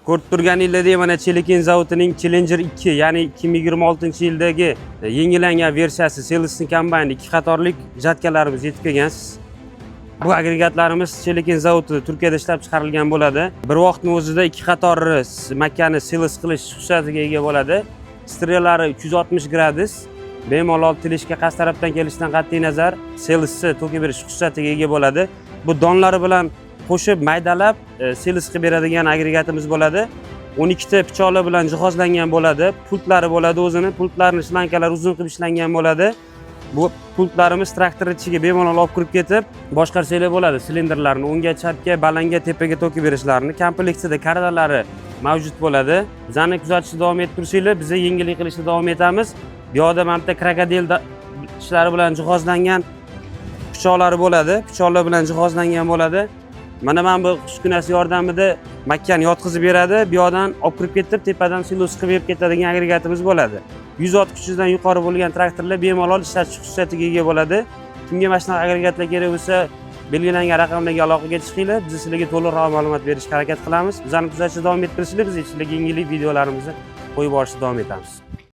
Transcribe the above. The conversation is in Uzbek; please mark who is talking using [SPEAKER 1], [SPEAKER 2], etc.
[SPEAKER 1] Ko'rib turganingizdek mana Chelikin zavodining Challenger 2, ya'ni 2026-yildagi yangilangan versiyasi Celestine Combine 2 qatorlik jatkalarimiz yetib kelgan. Bu agregatlarimiz Chelikin zavodida Turkiyada ishlab chiqarilgan bo'ladi. Bir vaqtning o'zida 2 qatorli makkani selis qilish xususiyatiga ega bo'ladi. Strellari 360 gradus. Bemalol tilishga qaysi tarafdan kelishidan qat'iy nazar selisni to'kib berish xususiyatiga ega bo'ladi. Bu donlari bilan qo'shib maydalab selis qilib beradigan agregatimiz bo'ladi. 12 ta pichoqlar bilan jihozlangan bo'ladi. Pultlari bo'ladi o'zini. Pultlarning shlankalari uzun qilib ishlangan bo'ladi. Bu pultlarimiz traktor ichiga bemalol olib kirib ketib, boshqarsalar bo'ladi. Silindrlarni o'ngga, chapga, balanga, tepaga to'kib berishlarini. Kompleksida kardalari mavjud bo'ladi. Bizani kuzatishda davom etib tursanglar, biz yengillik qilishda davom etamiz. Bu yoqda mana bitta krokodil ishlari bilan jihozlangan pichoqlari bo'ladi. Pichoqlar bilan jihozlangan bo'ladi. Mana bu uskunasi yordamida makkani yotqizib beradi. Bu yoqdan olib kirib ketib, tepadan silos qilib berib ketadigan agregatimiz bo'ladi. 100 ot kuchidan yuqori bo'lgan traktorlar bemalol ishlatish xususiyatiga ega bo'ladi. Kimga mana shunaqa agregatlar kerak bo'lsa, belgilangan raqamlarga aloqaga chiqinglar. Biz sizlarga to'liqroq ma'lumot berishga harakat qilamiz. Bizani kuzatishda davom ettiringlar. Biz sizlarga yengillik videolarimizni qo'yib borishda davom etamiz.